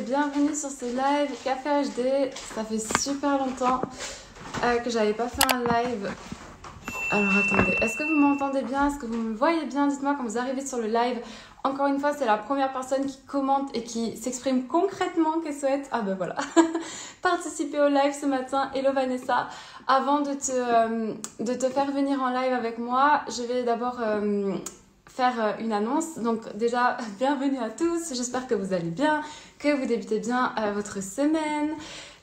bienvenue sur ce live Café HD. Ça fait super longtemps que j'avais pas fait un live. Alors attendez, est-ce que vous m'entendez bien? Est-ce que vous me voyez bien? Dites-moi quand vous arrivez sur le live. Encore une fois, c'est la première personne qui commente et qui s'exprime concrètement qu'elle souhaite, ah ben voilà, participer au live ce matin. Hello Vanessa. Avant de te faire venir en live avec moi, je vais d'abord faire une annonce. Donc déjà, bienvenue à tous. J'espère que vous allez bien, que vous débutez bien votre semaine.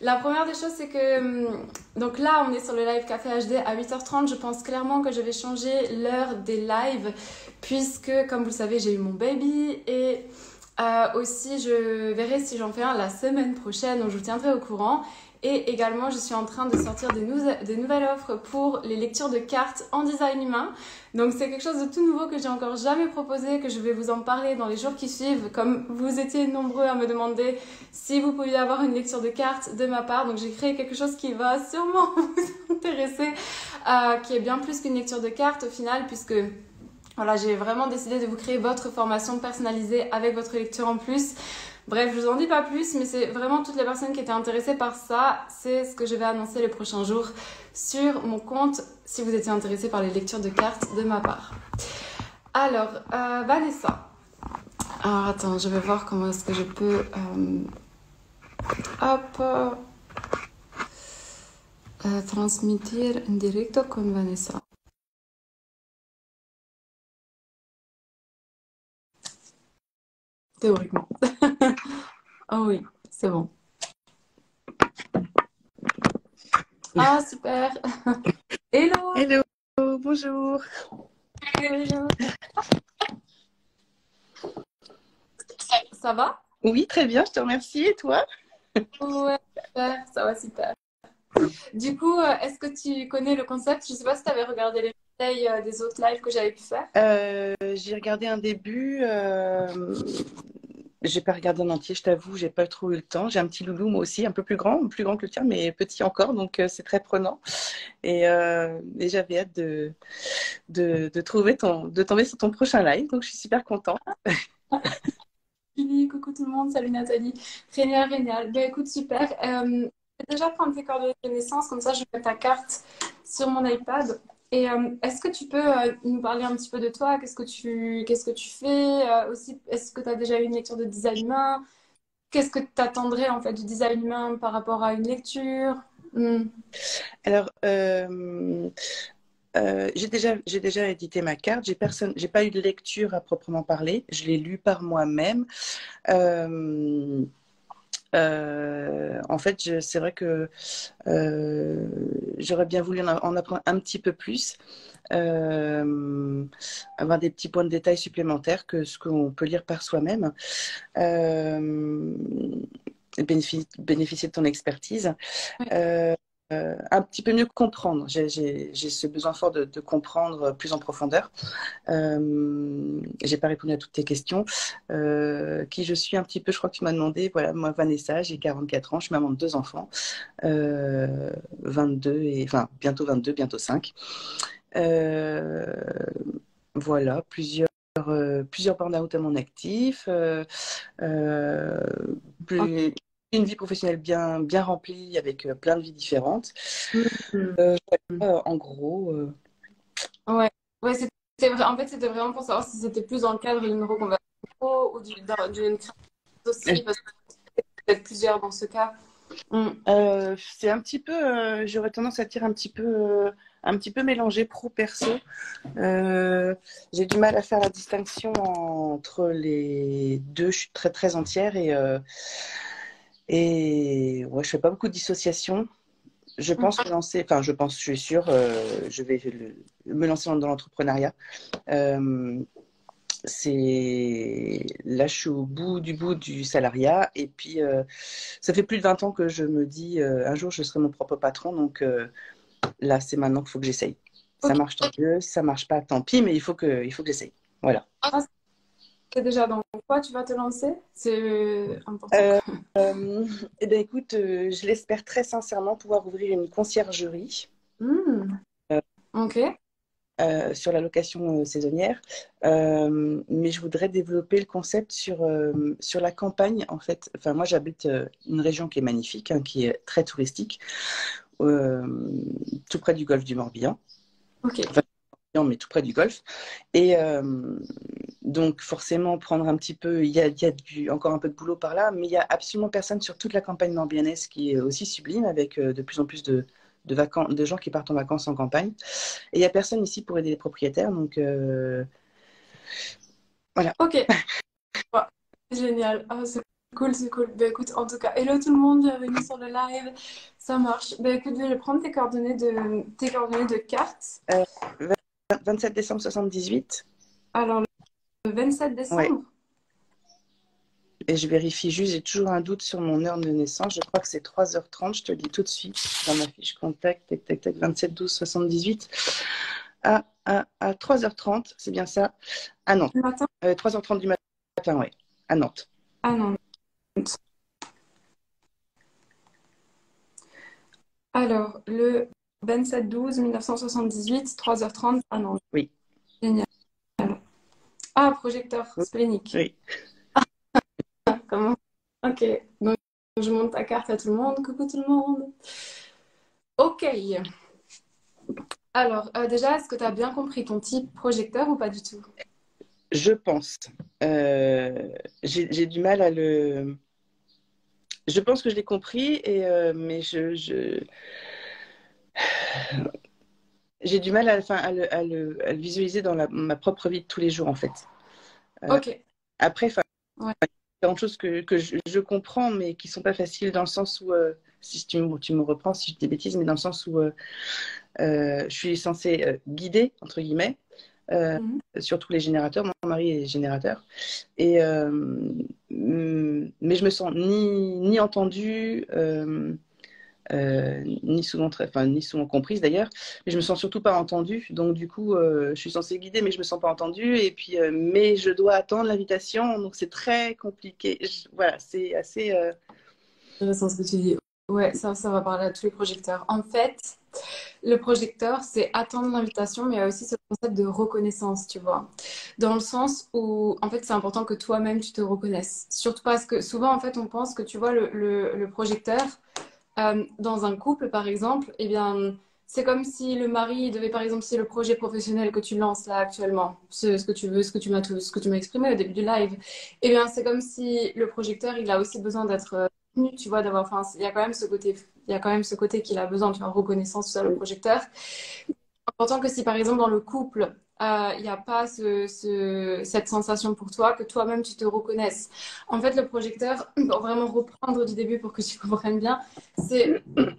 La première des choses, c'est que donc là, on est sur le live Café HD à 8h30. Je pense clairement que je vais changer l'heure des lives puisque, comme vous le savez, j'ai eu mon baby et aussi, je verrai si j'en fais un la semaine prochaine. Donc, je vous tiendrai au courant. Et également, je suis en train de sortir des nouvelles offres pour les lectures de cartes en design humain. Donc, c'est quelque chose de tout nouveau que j'ai encore jamais proposé, que je vais vous en parler dans les jours qui suivent. Comme vous étiez nombreux à me demander si vous pouviez avoir une lecture de cartes de ma part. Donc, j'ai créé quelque chose qui va sûrement vous intéresser, qui est bien plus qu'une lecture de cartes au final, puisque voilà, j'ai vraiment décidé de vous créer votre formation personnalisée avec votre lecture en plus. Bref, je vous en dis pas plus, mais c'est vraiment toutes les personnes qui étaient intéressées par ça. C'est ce que je vais annoncer les prochains jours sur mon compte si vous étiez intéressés par les lectures de cartes de ma part. Alors, Vanessa. Alors, attends, je vais voir comment est-ce que je peux... transmitir en directo con Vanessa. Théoriquement. Oh oui, c'est bon. Ah, super. Hello. Hello, bonjour. Hello. Ça va? Oui, très bien, je te remercie. Et toi? Ouais, super, ça va super. Du coup, est-ce que tu connais le concept? Je ne sais pas si tu avais regardé les replays des autres lives que j'avais pu faire. J'ai regardé un début. J'ai pas regardé en entier, je t'avoue, j'ai pas trop eu le temps. J'ai un petit loulou, moi aussi, un peu plus grand que le tien, mais petit encore, donc c'est très prenant. Et j'avais hâte de tomber sur ton prochain live, donc je suis super contente. Julie, coucou tout le monde, salut Nathalie. Génial, génial. Ben écoute, super. Je vais déjà prendre tes coordonnées de naissance, comme ça je mets ta carte sur mon iPad. Et est-ce que tu peux nous parler un petit peu de toi? Qu'est-ce que tu fais? Aussi, est-ce que tu as déjà eu une lecture de design humain? Qu'est-ce que tu attendrais en fait du design humain par rapport à une lecture? Alors, j'ai déjà édité ma carte. J'ai pas eu de lecture à proprement parler. Je l'ai lu par moi-même. Euh, En fait, c'est vrai que j'aurais bien voulu en apprendre un petit peu plus, avoir des petits points de détail supplémentaires que ce qu'on peut lire par soi-même, euh, et bénéficier de ton expertise. Ouais. Euh, un petit peu mieux comprendre. J'ai ce besoin fort de comprendre plus en profondeur. J'ai pas répondu à toutes tes questions. Qui je suis un petit peu, je crois que tu m'as demandé. Voilà, moi, Vanessa, j'ai 44 ans, je suis maman de deux enfants, 22 et, enfin, bientôt 22, bientôt 5. Euh, voilà, plusieurs burn-out à mon actif, plus- une vie professionnelle bien remplie avec plein de vies différentes. Mhm. En gros, Ouais, ouais, c'était vrai. En fait, c'était vraiment pour savoir si c'était plus dans le cadre d'une reconversion ou d'une création aussi, parce que peut-être plusieurs dans ce cas. Mm. c'est un petit peu, j'aurais tendance à dire un petit peu mélangé pro-perso. Euh, j'ai du mal à faire la distinction entre les deux. Je suis très très entière et ouais, je fais pas beaucoup de dissociation. Je pense me lancer, enfin je suis sûre, je vais me lancer dans l'entrepreneuriat. Euh, là, je suis au bout du salariat et puis ça fait plus de 20 ans que je me dis un jour je serai mon propre patron, donc là c'est maintenant qu'il faut que j'essaye. Ça Ok. marche tant mieux, ça marche pas tant pis, mais il faut que j'essaye. Voilà. Ah, c'est déjà dans quoi tu vas te lancer? C'est important. Euh, eh ben écoute, je l'espère très sincèrement pouvoir ouvrir une conciergerie. Hmm. Ok. sur la location saisonnière, mais je voudrais développer le concept sur la campagne, en fait. Enfin, moi, j'habite une région qui est magnifique, hein, qui est très touristique, euh, tout près du golfe du Morbihan. Ok. Enfin, mais tout près du golfe. Et donc, forcément, prendre un petit peu, il y a encore un peu de boulot par là, mais il n'y a absolument personne sur toute la campagne morbihannaise qui est aussi sublime, avec de plus en plus de gens qui partent en vacances en campagne. Et il n'y a personne ici pour aider les propriétaires, donc voilà. Ok. Ouais. Génial. Ah, c'est cool, c'est cool. Bah, écoute, en tout cas, hello tout le monde, bienvenue sur le live. Ça marche. Bah, écoute, je vais prendre tes coordonnées de carte. Euh, 27 décembre 78. Alors, le 27 Ouais. décembre. Et je vérifie juste, j'ai toujours un doute sur mon heure de naissance. Je crois que c'est 3h30, je te le dis tout de suite dans ma fiche contact. Tac, tac, tac, 27/12/78. À 3h30, c'est bien ça. À Nantes. Le matin? 3h30 du matin, ouais. À Nantes. Ah non. Alors, le 27/12/1978, 3h30. Ah non. Oui. Génial. Ah, projecteur Oui. splénique. Oui. Comment? Ok. Donc, je montre ta carte à tout le monde. Coucou tout le monde. Ok. Alors, déjà, est-ce que tu as bien compris ton type projecteur ou pas du tout? Je pense. Euh, j'ai du mal à le. Je pense que je l'ai compris, mais j'ai du mal enfin, à le visualiser dans ma propre vie de tous les jours, en fait. Euh, Ok. Après, enfin, Ouais. il y a des choses que je comprends, mais qui sont pas faciles dans le sens où, si tu me reprends si je dis des bêtises, mais dans le sens où je suis censée guider, entre guillemets, Mhm. surtout les générateurs. Mon mari est générateur. Et, mais je me sens ni entendue, ni souvent comprise d'ailleurs, mais je me sens surtout pas entendue. Donc du coup, je suis censée guider, mais je me sens pas entendue. Et puis, mais je dois attendre l'invitation, donc c'est très compliqué. Voilà, c'est assez. Intéressant ce que tu dis. Ouais, ça va parler à tous les projecteurs. En fait, le projecteur, c'est attendre l'invitation, mais il y a aussi ce concept de reconnaissance, tu vois. Dans le sens où, en fait, c'est important que toi-même, tu te reconnaisses. Surtout parce que souvent, en fait, on pense que, tu vois, le projecteur, dans un couple, par exemple, eh bien, c'est comme si le mari devait, par exemple, si le projet professionnel que tu lances là actuellement, ce que tu veux, ce que tu m'as exprimé au début du live, eh bien, c'est comme si le projecteur, il a aussi besoin d'être tenu, tu vois, d'avoir, enfin, il y a quand même ce côté, il y a quand même ce côté qu'il a besoin, tu vois, reconnaissance, tout ça, le projecteur. Important que si, par exemple, dans le couple, il n'y a pas cette sensation pour toi, que toi-même tu te reconnaisses. En fait, le projecteur, pour vraiment reprendre du début pour que tu comprennes bien, c'est tu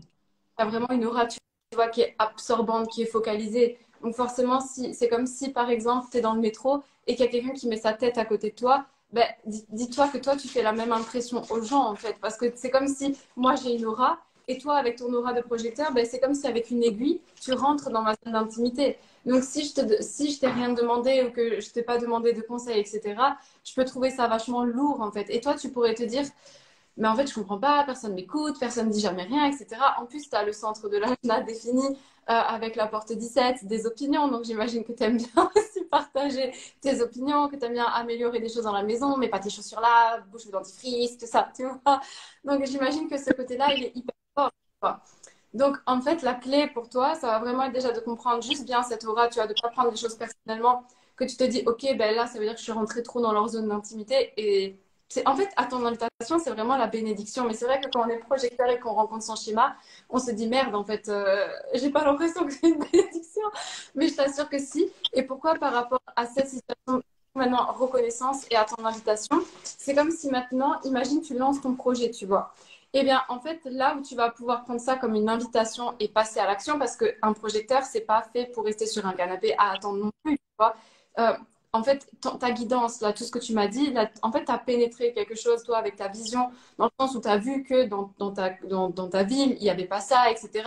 as vraiment une aura, tu vois, qui est absorbante, qui est focalisée. Donc forcément, si, c'est comme si, par exemple, tu es dans le métro et qu'il y a quelqu'un qui met sa tête à côté de toi, ben, dis-toi que toi, tu fais la même impression aux gens, en fait. Parce que c'est comme si moi, j'ai une aura et toi, avec ton aura de projecteur, ben, c'est comme si avec une aiguille, tu rentres dans ma zone d'intimité. Donc si je t'ai rien demandé ou que je t'ai pas demandé de conseils, etc., je peux trouver ça vachement lourd, en fait. Et toi, tu pourrais te dire, mais en fait, je comprends pas, personne m'écoute, personne ne dit jamais rien, etc. En plus, tu as le centre de l'agenda défini avec la porte 17, des opinions. Donc, j'imagine que tu aimes bien aussi partager tes opinions, que tu aimes bien améliorer des choses dans la maison, mais pas tes chaussures là, bouche de dentifrice, tout ça, tu vois. Donc, j'imagine que ce côté-là, il est hyper fort. Tu vois. Donc, en fait, la clé pour toi, ça va vraiment être déjà de comprendre juste bien cette aura, tu vois, de ne pas prendre les choses personnellement, que tu te dis, ok, ben là, ça veut dire que je suis rentrée trop dans leur zone d'intimité et en fait, à ton invitation, c'est vraiment la bénédiction. Mais c'est vrai que quand on est projecteur et qu'on rencontre son schéma, on se dit merde, en fait, j'ai pas l'impression que c'est une bénédiction. Mais je t'assure que si. Et pourquoi par rapport à cette situation, maintenant, reconnaissance et à ton invitation, c'est comme si maintenant, imagine, tu lances ton projet, tu vois. Eh bien, en fait, là où tu vas pouvoir prendre ça comme une invitation et passer à l'action, parce qu'un projecteur, c'est pas fait pour rester sur un canapé à attendre non plus, tu vois. Euh, en fait, ta guidance, là, tout ce que tu m'as dit, là, en fait, tu as pénétré quelque chose, toi, avec ta vision, dans le sens où tu as vu que dans ta ville, il n'y avait pas ça, etc.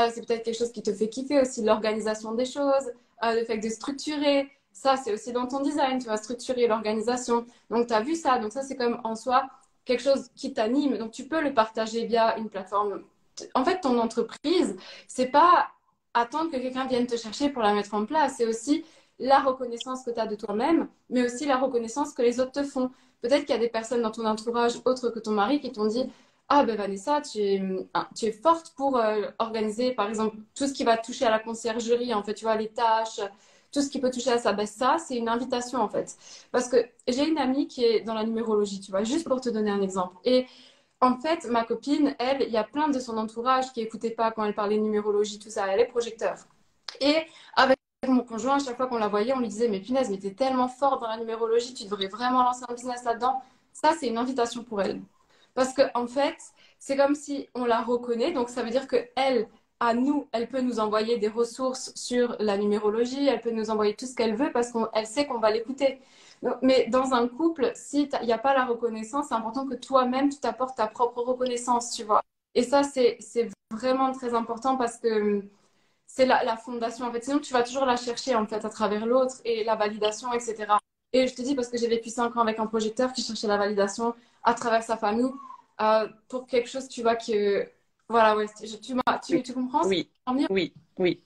C'est peut-être quelque chose qui te fait kiffer aussi, l'organisation des choses, le fait de structurer. Ça, c'est aussi dans ton design, tu vas structurer l'organisation. Donc, tu as vu ça. Donc, ça, c'est comme en soi quelque chose qui t'anime. Donc, tu peux le partager via une plateforme. En fait, ton entreprise, c'est pas attendre que quelqu'un vienne te chercher pour la mettre en place. C'est aussi la reconnaissance que tu as de toi-même, mais aussi la reconnaissance que les autres te font. Peut-être qu'il y a des personnes dans ton entourage autres que ton mari qui t'ont dit ah ben Vanessa, tu es forte pour organiser par exemple tout ce qui va toucher à la conciergerie, en fait, tu vois, les tâches, tout ce qui peut toucher à ça. Ben ça, c'est une invitation en fait. Parce que j'ai une amie qui est dans la numérologie, tu vois, juste pour te donner un exemple. Et en fait, ma copine, elle, il y a plein de son entourage qui n'écoutaient pas quand elle parlait de numérologie, tout ça. Elle est projecteur. Et avec mon conjoint, à chaque fois qu'on la voyait, on lui disait mais punaise, mais t'es tellement forte dans la numérologie, tu devrais vraiment lancer un business là-dedans. Ça, c'est une invitation pour elle. Parce que en fait, c'est comme si on la reconnaît. Donc, ça veut dire que elle, à nous, elle peut nous envoyer des ressources sur la numérologie, elle peut nous envoyer tout ce qu'elle veut parce qu'elle sait qu'on va l'écouter. Mais dans un couple, si il n'y a pas la reconnaissance, c'est important que toi-même, tu t'apportes ta propre reconnaissance, tu vois. Et ça, c'est vraiment très important parce que c'est la fondation, en fait. Sinon, tu vas toujours la chercher, en fait, à travers l'autre et la validation, etc. Et je te dis parce que j'ai vécu 5 ans avec un projecteur qui cherchait la validation à travers sa famille pour quelque chose, tu vois, que... Voilà, ouais, tu comprends ce que Oui, je veux dire. oui, oui.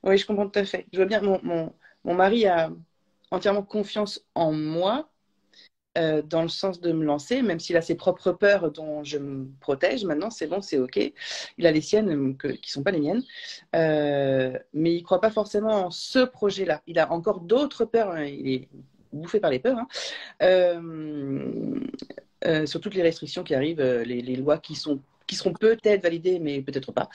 Oui, je comprends tout à fait. Je vois bien, mon mari a entièrement confiance en moi dans le sens de me lancer, même s'il a ses propres peurs dont je me protège. Maintenant, c'est bon, c'est OK. Il a les siennes qui ne sont pas les miennes. Mais il ne croit pas forcément en ce projet-là. Il a encore d'autres peurs, hein. Il est bouffé par les peurs, hein. Sur toutes les restrictions qui arrivent, les lois qui seront peut-être validées, mais peut-être pas.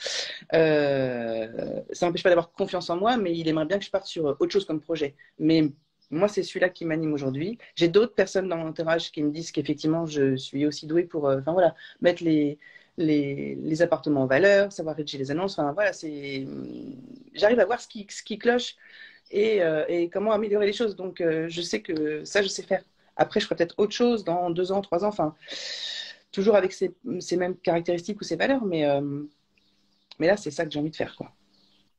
Ça n'empêche pas d'avoir confiance en moi, mais il aimerait bien que je parte sur autre chose comme projet. Mais moi, c'est celui-là qui m'anime aujourd'hui. J'ai d'autres personnes dans mon entourage qui me disent qu'effectivement, je suis aussi douée pour enfin, voilà, mettre les appartements en valeur, savoir rédiger les annonces. Enfin, voilà, j'arrive à voir ce qui cloche et comment améliorer les choses. Donc, je sais que ça, je sais faire. Après, je ferai peut-être autre chose dans 2 ans, 3 ans, enfin, toujours avec ces mêmes caractéristiques ou ces valeurs, mais là, c'est ça que j'ai envie de faire, quoi.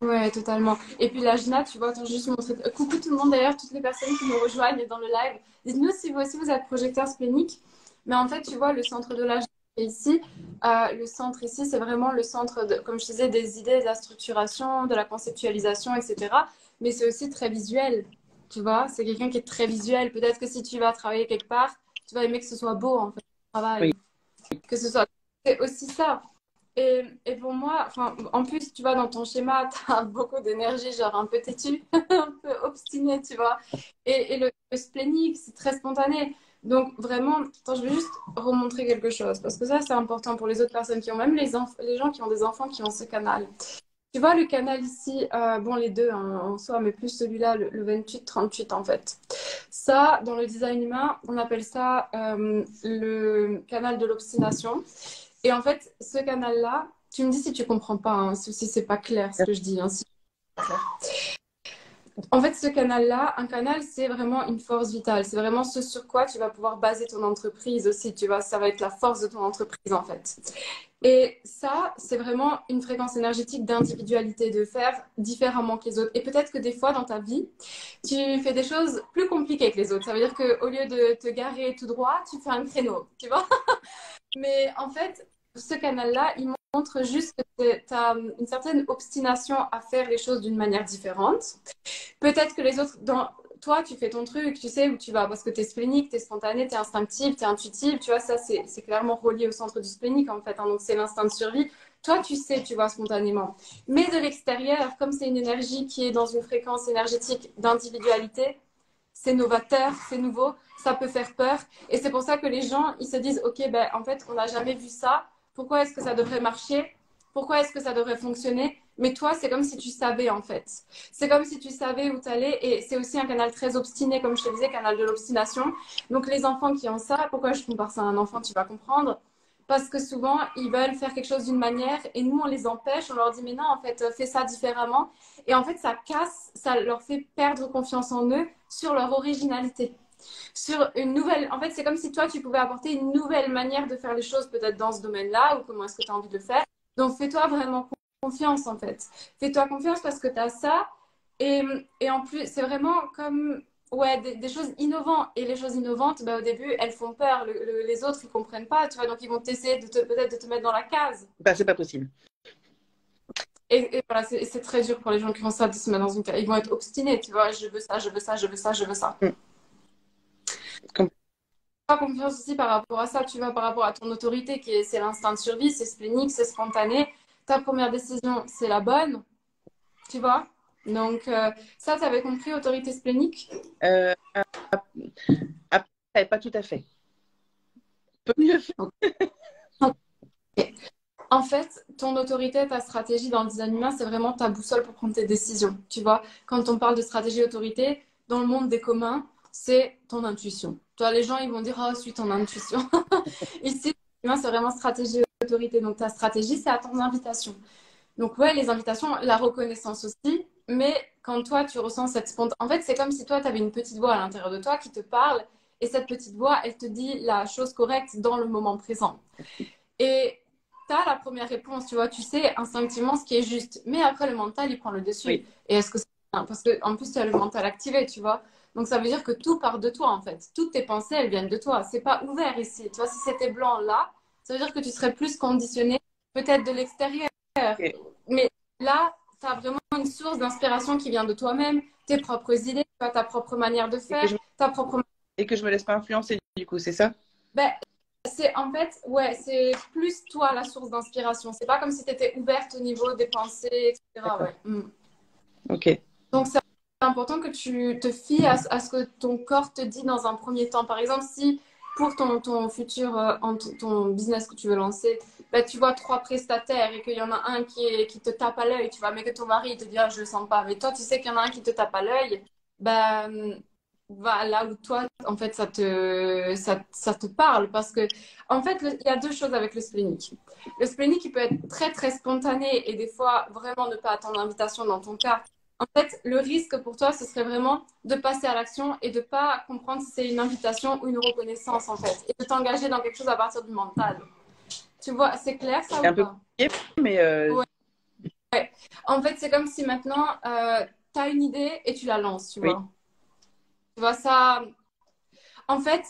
Ouais, totalement. Et puis la Jna, tu vois, attends, je vais juste montrer. Coucou tout le monde d'ailleurs, toutes les personnes qui nous rejoignent dans le live. Dites-nous si vous aussi vous êtes projecteur splénique. Mais en fait, tu vois, le centre de la Jna est ici. Le centre ici, c'est vraiment le centre, comme je disais, des idées, de la structuration, de la conceptualisation, etc. Mais c'est aussi très visuel. Tu vois, c'est quelqu'un qui est très visuel. Peut-être que si tu vas travailler quelque part, tu vas aimer que ce soit beau, en fait, le Oui, travail. Que ce soit. C'est aussi ça. Et pour moi, enfin, en plus, tu vois, dans ton schéma, tu as beaucoup d'énergie, genre un peu têtu, un peu obstiné, tu vois. Et le splénique, c'est très spontané. Donc, vraiment, attends, je vais juste remontrer quelque chose, parce que ça, c'est important pour les autres personnes qui ont, même les gens qui ont des enfants qui ont ce canal. Tu vois, le canal ici, bon, les deux hein, en soi, mais plus celui-là, le 28-38 en fait. Ça, dans le design humain, on appelle ça le canal de l'obstination. Et en fait, ce canal-là, tu me dis si tu comprends pas, hein, si c'est pas clair ce que je dis. Hein, en fait, ce canal-là, un canal, c'est vraiment une force vitale. C'est vraiment ce sur quoi tu vas pouvoir baser ton entreprise aussi. Tu vois, ça va être la force de ton entreprise en fait. Et ça, c'est vraiment une fréquence énergétique d'individualité, de faire différemment que les autres. Et peut-être que des fois dans ta vie, tu fais des choses plus compliquées que les autres. Ça veut dire qu'au lieu de te garer tout droit, tu fais un créneau, tu vois. Mais en fait, ce canal-là, il montre juste que tu as une certaine obstination à faire les choses d'une manière différente. Peut-être que les autres, toi, tu fais ton truc, tu sais où tu vas, parce que tu es splénique, tu es spontané, tu es instinctive, tu es intuitive, tu vois, ça, c'est clairement relié au centre du splénique, en fait, hein, donc c'est l'instinct de survie. Toi, tu sais, tu vois, spontanément. Mais de l'extérieur, comme c'est une énergie qui est dans une fréquence énergétique d'individualité, c'est novateur, c'est nouveau, ça peut faire peur. Et c'est pour ça que les gens, ils se disent, OK, ben, en fait, on n'a jamais vu ça. Pourquoi est-ce que ça devrait marcher? Pourquoi est-ce que ça devrait fonctionner? Mais toi, c'est comme si tu savais, en fait. C'est comme si tu savais où tu allais. Et c'est aussi un canal très obstiné, comme je te disais, canal de l'obstination. Donc, les enfants qui ont ça, pourquoi je compare ça à un enfant, tu vas comprendre. Parce que souvent, ils veulent faire quelque chose d'une manière et nous, on les empêche. On leur dit, mais non, en fait, fais ça différemment. Et en fait, ça casse, ça leur fait perdre confiance en eux sur leur originalité. Sur une nouvelle. En fait, c'est comme si toi, tu pouvais apporter une nouvelle manière de faire les choses, peut-être dans ce domaine-là, ou comment est-ce que tu as envie de le faire. Donc, fais-toi vraiment confiance, en fait. Fais-toi confiance parce que tu as ça. Et en plus, c'est vraiment comme ouais, des choses innovantes. Et les choses innovantes, bah, au début, elles font peur. Les autres, ils comprennent pas, tu vois. Donc, ils vont essayer peut-être de te mettre dans la case. bah, c'est pas possible. Et voilà, c'est très dur pour les gens qui font ça de se mettre dans une case. Ils vont être obstinés, tu vois. Je veux ça, je veux ça, je veux ça, je veux ça. Mm. Com- Pas confiance aussi par rapport à ça, tu vois, par rapport à ton autorité, c'est l'instinct de survie, c'est splénique, c'est spontané. Ta première décision, c'est la bonne, tu vois. Donc, ça, tu avais compris, autorité splénique? Euh, Après, pas tout à fait. Peut mieux faire. Ok. En fait, ton autorité, ta stratégie dans le design humain, c'est vraiment ta boussole pour prendre tes décisions. Tu vois, quand on parle de stratégie autorité, dans le monde des communs, c'est ton intuition. Toi, les gens, ils vont dire, oh, suis ton intuition. Ici, c'est vraiment stratégie autorité. Donc, ta stratégie, c'est à ton invitation. Donc, ouais, les invitations, la reconnaissance aussi. Mais quand toi, tu ressens cette spontanéité, en fait, c'est comme si toi, tu avais une petite voix à l'intérieur de toi qui te parle. Et cette petite voix, elle te dit la chose correcte dans le moment présent. Et tu as la première réponse, tu vois, tu sais instinctivement ce qui est juste. Mais après, le mental, il prend le dessus. Oui, Et est-ce que c'est bien? Parce qu'en plus, tu as le mental activé, tu vois. Donc, ça veut dire que tout part de toi, en fait. Toutes tes pensées, elles viennent de toi. C'est pas ouvert ici. Tu vois, si c'était blanc là, ça veut dire que tu serais plus conditionné, peut-être de l'extérieur. et, Mais là, tu as vraiment une source d'inspiration qui vient de toi-même, tes propres idées, tu as ta propre manière de et que faire, je, ta propre. et que je me laisse pas influencer, du coup, c'est ça? Ben, c'est en fait, ouais, c'est plus toi la source d'inspiration. C'est pas comme si tu étais ouverte au niveau des pensées, etc. D'accord. Ouais. Mm. Ok. Donc, c'est important que tu te fies à ce que ton corps te dit dans un premier temps. Par exemple, si pour ton futur, ton business que tu veux lancer, ben, tu vois trois prestataires et qu'il y en a un qui te tape à l'œil, tu vois, mais que ton mari il te dit, ah, je le sens pas. Mais toi, tu sais qu'il y en a un qui te tape à l'œil, ben, va là où toi, en fait, ça te parle. Parce que, en fait, il y a deux choses avec le splénique. Le splénique, il peut être très, très spontané et des fois, vraiment ne pas attendre l'invitation dans ton cas. En fait, le risque pour toi, ce serait vraiment de passer à l'action et de pas comprendre si c'est une invitation ou une reconnaissance, en fait, et de t'engager dans quelque chose à partir du mental. Tu vois, c'est clair ça C'est ou un peu pas? compliqué, mais Ouais. En fait, c'est comme si maintenant, tu as une idée et tu la lances, tu oui, vois. Tu vois, ça. En fait,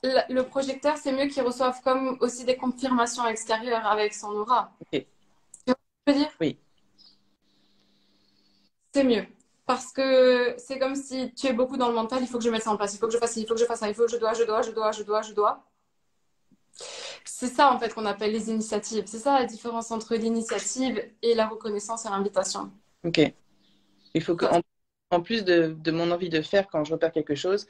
le projecteur, c'est mieux qu'il reçoive comme aussi des confirmations extérieures avec son aura. ok, Tu vois ce que je veux dire? oui, C'est mieux. Parce que c'est comme si tu es beaucoup dans le mental, il faut que je mette ça en place, il faut que je fasse ci, il faut que je fasse ça, il faut que je dois. C'est ça en fait qu'on appelle les initiatives. C'est ça la différence entre l'initiative et la reconnaissance et l'invitation. ok. Il faut que, en plus de mon envie de faire quand je repère quelque chose,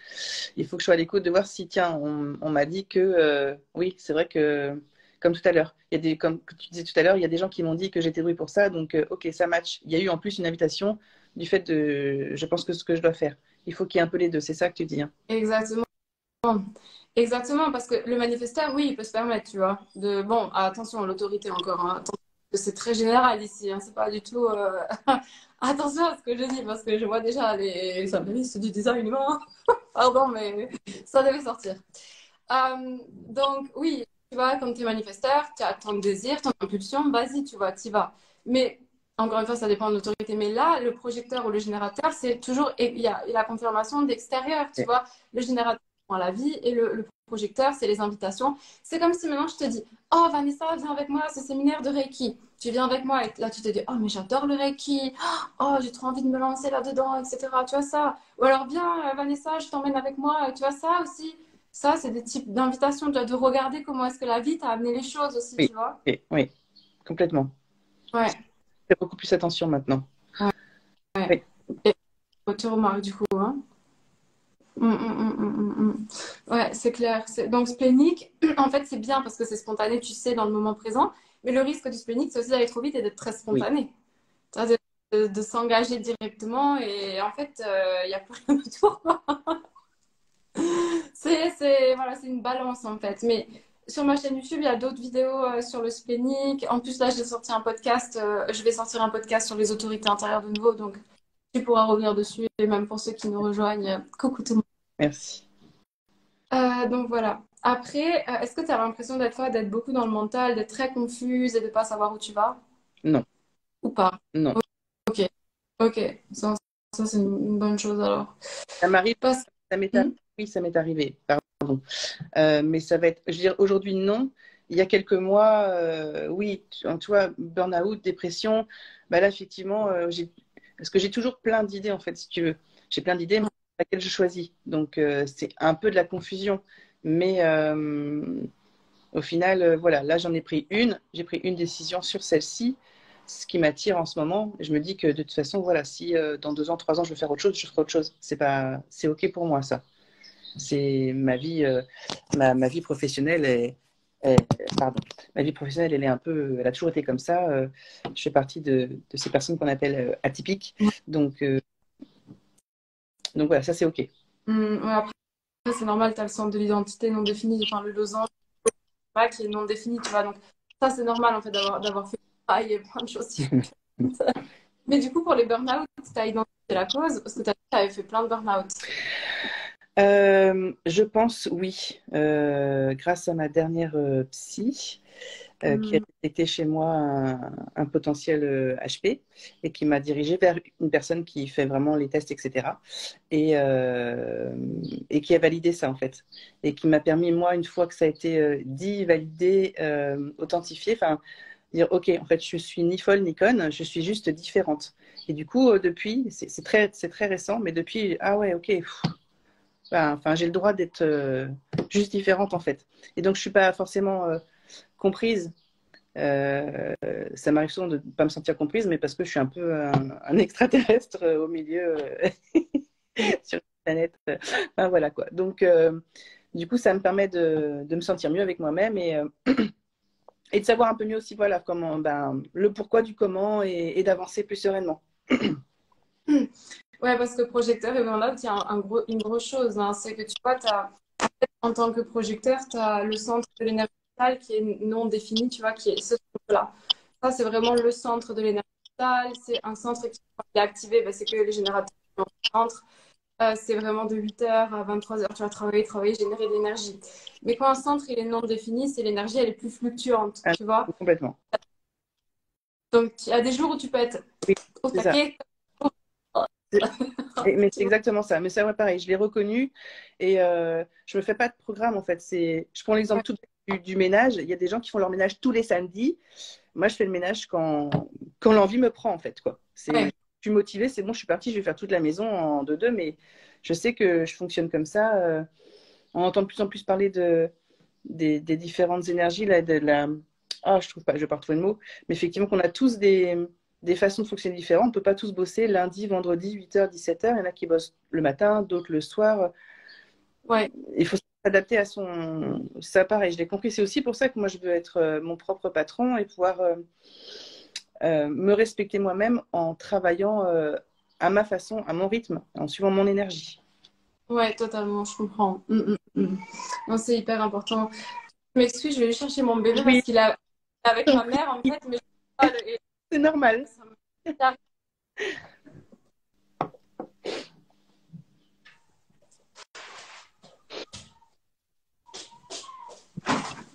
il faut que je sois à l'écoute de voir si, tiens, on m'a dit que, oui, c'est vrai que, comme tout à l'heure, il y a des, comme tu disais tout à l'heure, il y a des gens qui m'ont dit que j'étais douée pour ça, donc, ok, ça match. Il y a eu en plus une invitation du fait de, je pense que ce que je dois faire. Il faut qu'il y ait un peu les deux, c'est ça que tu dis, hein. Exactement. Exactement, parce que le manifesteur, oui, il peut se permettre, tu vois, de... Bon, attention, l'autorité encore, hein, attention, c'est très général ici, hein, c'est pas du tout... Attention à ce que je dis, parce que je vois déjà les journalistes du design humain. Pardon, mais ça devait sortir. Donc, oui, tu vois, quand tu es manifesteur, tu as ton désir, ton impulsion, vas-y, tu vois, tu vas. Mais, encore une fois, ça dépend de l'autorité. Mais là, le projecteur ou le générateur, c'est toujours, il y a la confirmation d'extérieur, tu Ok. vois. Le générateur prend la vie et le projecteur, c'est les invitations. C'est comme si maintenant je te dis, oh Vanessa, viens avec moi à ce séminaire de Reiki. Tu viens avec moi et là tu te dis, oh mais j'adore le Reiki, oh j'ai trop envie de me lancer là-dedans, etc. Tu vois ça. Ou alors viens Vanessa, je t'emmène avec moi, tu vois ça aussi. Ça, c'est des types d'invitations, de regarder comment est-ce que la vie t'a amené les choses aussi, Oui, tu vois. ok, oui, complètement. Ouais, Je fais beaucoup plus attention maintenant. ouais, ouais. Oui, Et tu remarques du coup, hein. Ouais, c'est clair. Donc, splénique, en fait, c'est bien parce que c'est spontané, tu sais, dans le moment présent. Mais le risque du splénique, c'est aussi d'aller trop vite et d'être très oui. spontané. De s'engager directement et en fait, il n'y a plus rien autour. Voilà, c'est une balance en fait. Mais sur ma chaîne YouTube, il y a d'autres vidéos sur le splénique. En plus, là, j'ai sorti un podcast. Je vais sortir un podcast sur les autorités intérieures de nouveau. Donc, tu pourras revenir dessus. Et même pour ceux qui nous rejoignent, coucou tout le monde. Merci. Donc voilà. Après, est-ce que tu as l'impression d'être fois d'être beaucoup dans le mental, d'être très confuse et de pas savoir où tu vas Non, ou pas? non. Ok, ok. Ça c'est une bonne chose alors. Ça m'arrive, Parce que... ça m'est Hmm. arrivé, oui, ça m'est arrivé, pardon. Mais ça va être, je veux dire, aujourd'hui, non. il y a quelques mois, oui, tu vois, burn-out, dépression, bah là, effectivement, parce que j'ai toujours plein d'idées, en fait, si tu veux. J'ai plein d'idées, mais laquelle je choisis. Donc, c'est un peu de la confusion. Mais au final, voilà, là, j'en ai pris une. J'ai pris une décision sur celle-ci, ce qui m'attire en ce moment. Je me dis que de toute façon, voilà, si dans 2 ans, 3 ans, je veux faire autre chose, je ferai autre chose. C'est OK pour moi, ça. C'est ma vie, ma vie professionnelle pardon, ma vie professionnelle, elle a toujours été comme ça. Je fais partie de ces personnes qu'on appelle atypiques. Donc, donc voilà, ça c'est OK. Ouais, après, c'est normal, tu as le centre de l'identité non défini, enfin le losange qui est non défini, tu vois. Donc, ça, c'est normal en fait d'avoir fait ça et plein de choses différentes. Mais du coup, pour les burn-out, tu as identifié la cause parce que tu avais fait plein de burn-out. Je pense oui, grâce à ma dernière psy qui a détecté chez moi un potentiel HP et qui m'a dirigée vers une personne qui fait vraiment les tests, etc. Et qui a validé ça en fait. Et qui m'a permis, moi, une fois que ça a été dit, validé, authentifié, enfin, dire ok, en fait, je suis ni folle ni conne, je suis juste différente. Et du coup, depuis, c'est très récent, mais depuis, ah ouais, ok. Enfin, j'ai le droit d'être juste différente en fait. Et donc, je suis pas forcément comprise. Ça m'arrive souvent de ne pas me sentir comprise, mais parce que je suis un peu un extraterrestre au milieu sur une planète. Enfin, voilà quoi. Donc, du coup, ça me permet de me sentir mieux avec moi-même et de savoir un peu mieux aussi, voilà, comment, le pourquoi du comment et d'avancer plus sereinement. Ouais, parce que projecteur et burn-out, il y a une grosse chose, hein, c'est que tu vois, en tant que projecteur, tu as le centre de l'énergie vitale qui est non défini, tu vois, qui est ce centre-là. Ça, c'est vraiment le centre de l'énergie vitale. C'est un centre qui est activé, ben, c'est que les générateurs sont au centre. C'est vraiment de 8h à 23h, tu vas travailler, générer de l'énergie. Mais quand un centre il est non défini, c'est l'énergie, elle est plus fluctuante, Ah, tu vois. complètement. Donc, il y a des jours où tu peux être Oui, au c'est ça. taquet. Mais c'est exactement ça. Mais c'est vrai, pareil, je l'ai reconnu et je me fais pas de programme en fait. Je prends l'exemple tout du ménage. Il y a des gens qui font leur ménage tous les samedis. Moi, je fais le ménage quand l'envie me prend en fait, quoi. Ouais. Je suis motivée, c'est bon, je suis partie, je vais faire toute la maison en 2-2, mais je sais que je fonctionne comme ça. On entend de plus en plus parler des différentes énergies là, ah, je trouve pas, je vais pas retrouver le mot, mais effectivement qu'on a tous des façons de fonctionner différentes. On ne peut pas tous bosser lundi, vendredi, 8h, 17h. Il y en a qui bossent le matin, d'autres le soir. Ouais. Il faut s'adapter à son. Ça, pareil, je l'ai compris. C'est aussi pour ça que moi, je veux être mon propre patron et pouvoir me respecter moi-même en travaillant à ma façon, à mon rythme, en suivant mon énergie. Ouais, totalement, je comprends. Non, c'est hyper important. Je m'excuse, je vais aller chercher mon bébé Oui, parce qu'il est avec ma mère en fait, mais je sais pas, c'est normal. ça me-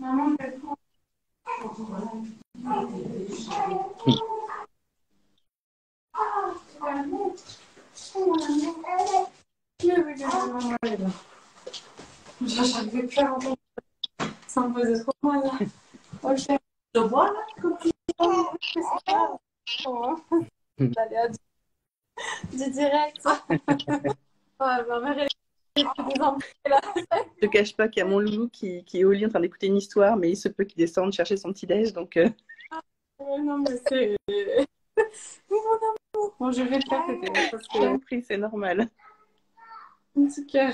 Maman, j'arrivais plus à entendre. Ça me faisait trop mal là. Ok. Je vois là, comme tu dis. C'est ça. L'aléa du direct. Ouais, ma mère est des enfants là. Je te cache pas qu'il y a mon loulou qui est au lit en train d'écouter une histoire, mais il se peut qu'il descende chercher son petit-déj. Donc, Non, mais c'est. Mon amour. Bon, je vais te faire péter parce je t'en que. prie, c'est normal. Un petit cœur.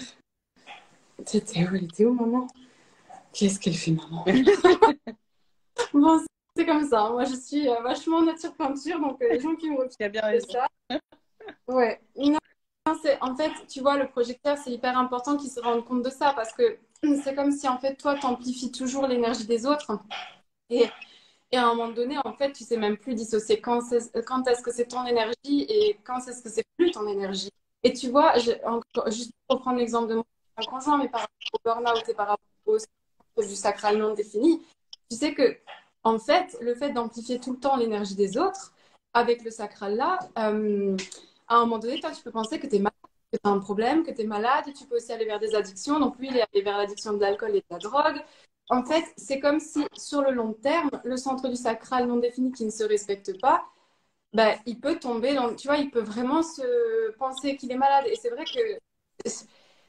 T'étais où? Elle était où, maman? Qu'est-ce qu'elle fait, maman? Bon, c'est comme ça. Moi, je suis vachement nature peinture, donc les gens qui me Tu as bien refusent raison. ça. Ouais. Non, en fait, tu vois, le projecteur, c'est hyper important qu'ils se rendent compte de ça parce que c'est comme si, en fait, toi, tu amplifies toujours l'énergie des autres. Et, et à un moment donné, en fait, tu sais même plus dissocier quand est-ce que c'est ton énergie et quand est-ce que c'est plus ton énergie. Et tu vois, juste pour prendre l'exemple de mon conjoint, mais par rapport au burn-out et par rapport au centre du sacral non défini, tu sais que, en fait, le fait d'amplifier tout le temps l'énergie des autres, avec le sacral là, à un moment donné, toi, tu peux penser que tu es malade, que tu as un problème, que tu es malade, et tu peux aussi aller vers des addictions. Donc, lui, il est allé vers l'addiction de l'alcool et de la drogue. en fait, c'est comme si sur le long terme, le centre du sacral non défini qui ne se respecte pas, bah, il peut tomber dans, tu vois, il peut vraiment se penser qu'il est malade. Et c'est vrai que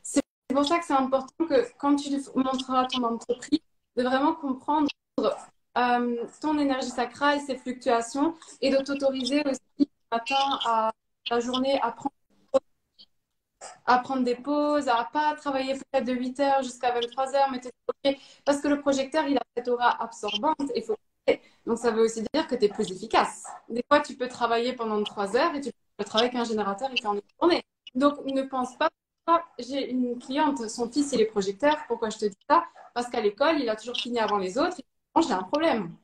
c'est pour ça que c'est important que quand tu montreras ton entreprise, de vraiment comprendre ton énergie sacrale, ses fluctuations, et de t'autoriser aussi le matin à la journée à prendre des pauses, à pas travailler peut-être de 8 heures jusqu'à 23 heures, mais OK. Parce que le projecteur, il a cette aura absorbante, il faut. Donc ça veut aussi dire que tu es plus efficace. Des fois, tu peux travailler pendant 3 heures et tu peux travailler qu'un générateur, il fait en une journée. Donc ne pense pas. J'ai une cliente, son fils, il est projecteur. Pourquoi je te dis ça? Parce qu'à l'école, il a toujours fini avant les autres. Moi, j'ai un problème.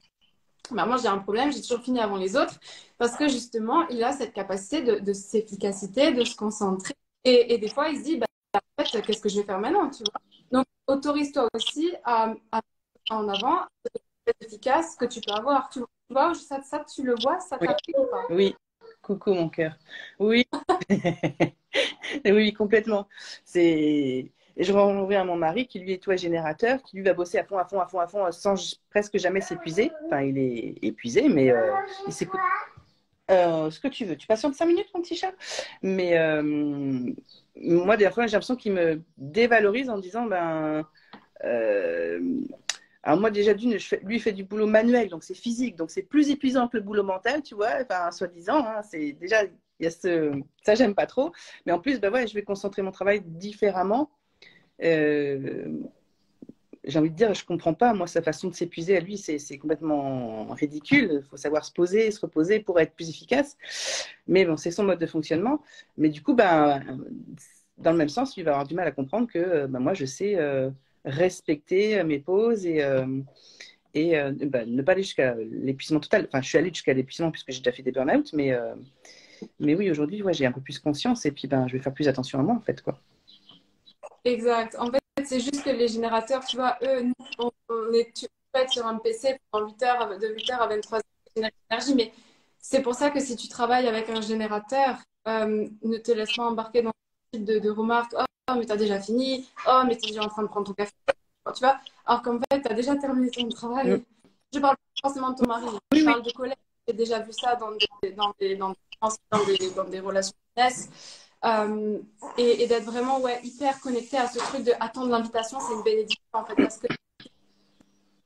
Moi, j'ai un problème, j'ai toujours fini avant les autres parce que justement, il a cette capacité de s'efficacité, de se concentrer. Et des fois, il se dit, bah, en fait, qu'est-ce que je vais faire maintenant, tu vois? Donc, autorise-toi aussi à mettre en avant efficace que tu peux avoir. Tu vois, ça tu le vois, ça Oui, t'applique ou pas? oui. Coucou mon cœur. Oui, oui, complètement. C'est. Et je renvoie à mon mari qui lui est toi générateur, qui lui va bosser à fond, à fond, à fond, à fond, sans presque jamais s'épuiser. Enfin, il est épuisé, mais il s'écoute. Ce que tu veux. Tu patientes 5 minutes, mon petit chat. Mais moi, des fois, j'ai l'impression qu'il me dévalorise en disant, ben, euh, alors moi déjà d'une, lui il fait du boulot manuel, donc c'est physique, donc c'est plus épuisant que le boulot mental, tu vois, enfin soi-disant, hein, c'est déjà, il y a ça j'aime pas trop, mais en plus, ben ouais, je vais concentrer mon travail différemment. Euh, j'ai envie de dire, je comprends pas, moi sa façon de s'épuiser à lui, c'est complètement ridicule. Il faut savoir se poser, se reposer pour être plus efficace. Mais bon, c'est son mode de fonctionnement. Mais du coup, ben, dans le même sens, il va avoir du mal à comprendre que ben, moi, je sais respecter mes pauses et ben, ne pas aller jusqu'à l'épuisement total. Enfin, je suis allée jusqu'à l'épuisement puisque j'ai déjà fait des burn-out, mais oui, aujourd'hui, ouais, j'ai un peu plus conscience et puis ben, je vais faire plus attention à moi, en fait, quoi. Exact. En fait, c'est juste que les générateurs, tu vois, eux, nous, on est sur un PC pendant 8 heures, de 8 heures à 23 heures d'énergie, mais c'est pour ça que si tu travailles avec un générateur, ne te laisse pas embarquer dans ce type de remarques. Oh, mais t'as déjà fini. Oh, mais t'es déjà en train de prendre ton café. Tu vois, alors qu'en fait, t'as déjà terminé ton Mm. travail. Je parle pas forcément de ton mari, Oui, je oui. parle de collègues. J'ai déjà vu ça dans des relations business. Euh, et d'être vraiment ouais, hyper connecté à ce truc de attendre l'invitation, c'est une bénédiction en fait, parce que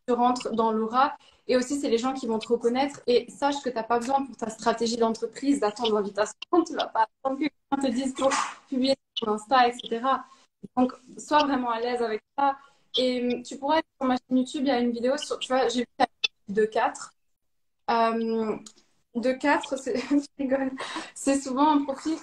tu rentres dans l'aura. Et aussi, c'est les gens qui vont te reconnaître. Et sache que tu n'as pas besoin pour ta stratégie d'entreprise d'attendre l'invitation. Tu ne vas pas attendre que quelqu'un te dise pour publier sur Insta, etc. Donc, sois vraiment à l'aise avec ça. Et tu pourrais être sur ma chaîne YouTube, il y a une vidéo sur, tu vois, j'ai vu de 4. Euh, de 4, je rigole. C'est souvent un profil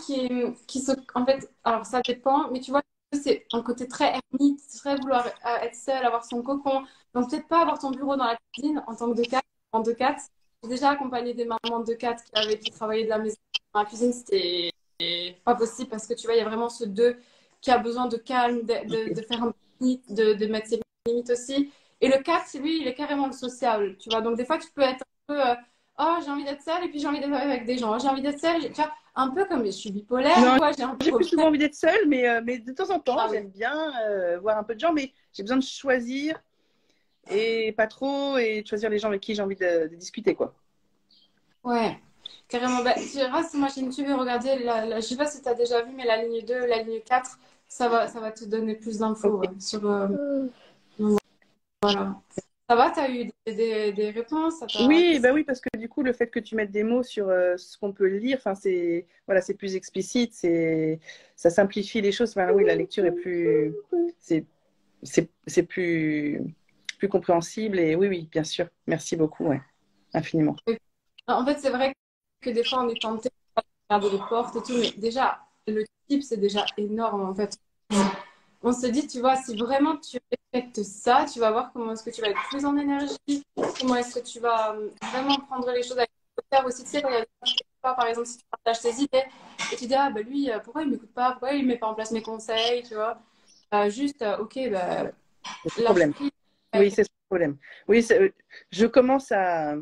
qui se. En fait, alors ça dépend, mais tu vois, c'est un côté très ermite, très vouloir être seul, avoir son cocon. Donc, peut-être pas avoir ton bureau dans la cuisine en tant que 2-4. En 2-4, j'ai déjà accompagné des mamans de 4 qui travaillaient de la maison dans la cuisine. C'était pas possible parce que tu vois, il y a vraiment ce 2 qui a besoin de calme, de faire un limite, de mettre ses limites aussi. Et le 4, lui, il est carrément le social, tu vois. Donc, des fois, tu peux être un peu. Oh, j'ai envie d'être seule et puis j'ai envie d'être avec des gens. J'ai envie d'être seule, tu vois, un peu comme je suis bipolaire, Non, quoi. J'ai un j'ai peu. plus souvent envie d'être seule, mais de temps en temps, Ah oui. j'aime bien voir un peu de gens, mais j'ai besoin de choisir et pas trop, et de choisir les gens avec qui j'ai envie de discuter, quoi. Ouais, carrément. Bah, tu iras sur ma chaîne YouTube et regarder, je sais pas si tu as déjà vu, mais la ligne 2 la ligne 4 ça va te donner plus d'infos Ok. ouais, sur. Voilà. Ça va, tu as eu des réponses? Oui, bah oui, parce que du coup, le fait que tu mettes des mots sur ce qu'on peut lire, enfin, c'est voilà, c'est plus explicite, ça simplifie les choses. Enfin, oui, la lecture est plus, c'est plus compréhensible et oui, oui, bien sûr. Merci beaucoup, ouais, infiniment. En fait, c'est vrai que des fois, on est tenté de regarder les portes et tout, mais déjà, le type, c'est déjà énorme, en fait. On se dit, tu vois, si vraiment tu respectes ça, tu vas voir comment est-ce que tu vas être plus en énergie, comment est-ce que tu vas vraiment prendre les choses avec hauteur aussi. Tu sais, quand il y a des gens qui t'écoutent pas, par exemple, si tu partages tes idées et tu dis, ah, bah lui, pourquoi il m'écoute pas? Pourquoi il met pas en place mes conseils, tu vois? Juste, ok, bah, C'est le lâche problème. prise. Oui, c'est le problème. Oui, je commence à.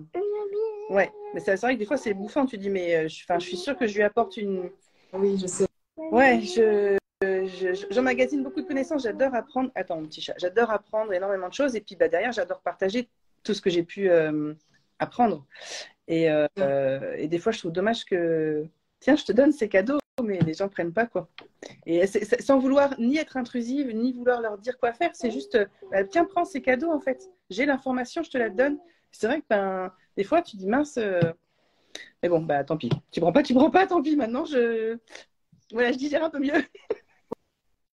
Ouais, mais c'est vrai que des fois, c'est bouffant. Tu dis, mais enfin, je suis sûre que je lui apporte une. Oui, je sais. Ouais, j'emmagasine beaucoup de connaissances. J'adore apprendre. Attends, mon petit chat. J'adore apprendre énormément de choses. Et puis derrière, j'adore partager tout ce que j'ai pu apprendre. Et des fois, je trouve dommage que, tiens, je te donne ces cadeaux, mais les gens ne prennent pas, quoi. Et sans vouloir ni être intrusive, ni vouloir leur dire quoi faire. C'est juste, tiens, prends ces cadeaux, en fait. J'ai l'information, je te la donne. C'est vrai que des fois, tu dis, mince, mais bon, bah tant pis. Tu prends pas, tant pis. Maintenant, voilà, je digère un peu mieux.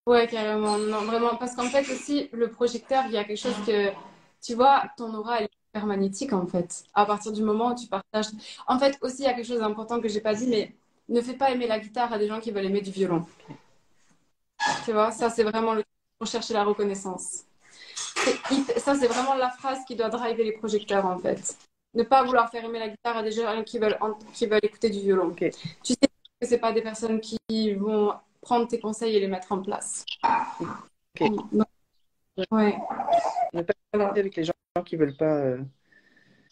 Ouais, carrément. Non, vraiment. Parce qu'en fait, aussi, le projecteur, il y a quelque chose que, tu vois, ton aura, elle est hyper magnétique, en fait. À partir du moment où tu partages. En fait, aussi, il y a quelque chose d'important que j'ai pas dit, mais ne fais pas aimer la guitare à des gens qui veulent aimer du violon. Tu vois, ça, c'est vraiment le truc pour chercher la reconnaissance. Ça, c'est vraiment la phrase qui doit driver les projecteurs, en fait. Ne pas vouloir faire aimer la guitare à des gens qui veulent écouter du violon. Ok. Tu sais que c'est pas des personnes qui vont prendre tes conseils et les mettre en place. Ok. Ouais. Ne pas Voilà. avec les gens qui veulent pas.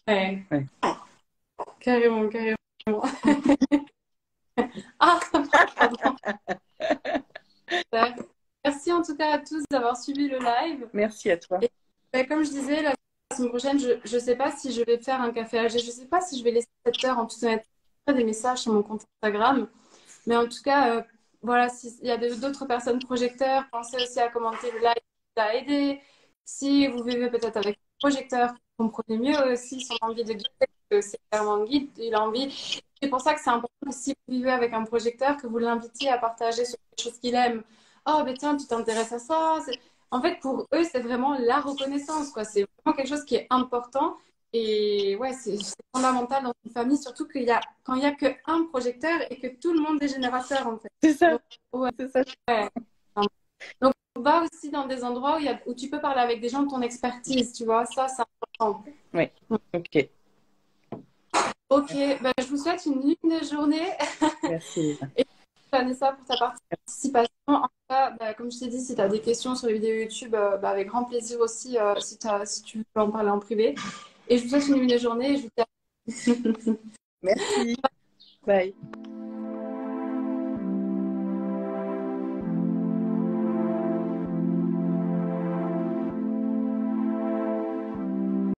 Ouais. Ouais. Carrément, carrément. Ah, pardon. Merci en tout cas à tous d'avoir suivi le live. Merci à toi. Et comme je disais, la semaine prochaine, je ne sais pas si je vais faire un café AG. Je ne sais pas si je vais laisser cette heure en toute honnêteté des messages sur mon compte Instagram. Mais en tout cas, voilà, s'il y a d'autres personnes projecteurs, pensez aussi à commenter le live, ça a aidé. Si vous vivez peut-être avec un projecteur, vous comprenez mieux aussi son envie de guider, que c'est clairement un guide, il a envie. C'est pour ça que c'est important que si vous vivez avec un projecteur, que vous l'invitiez à partager sur quelque chose qu'il aime. Oh, ben tiens, tu t'intéresses à ça. En fait, pour eux, c'est vraiment la reconnaissance, quoi. C'est vraiment quelque chose qui est important. Et ouais, c'est fondamental dans une famille, surtout quand il y a qu'un projecteur et que tout le monde est générateur, en fait. C'est ça. Donc, ouais. C'est ça. Donc, va aussi dans des endroits où tu peux parler avec des gens de ton expertise, tu vois. Ça, c'est important. Oui. Ok. Ok, ben, je vous souhaite une ligne de journée. Merci, Lisa. Et Vanessa, pour ta participation. En tout cas, bah, comme je t'ai dit, si tu as des questions sur les vidéos YouTube, bah, avec grand plaisir aussi, si tu veux en parler en privé. Et je vous souhaite une bonne journée. Et je vous dis Merci. Bye.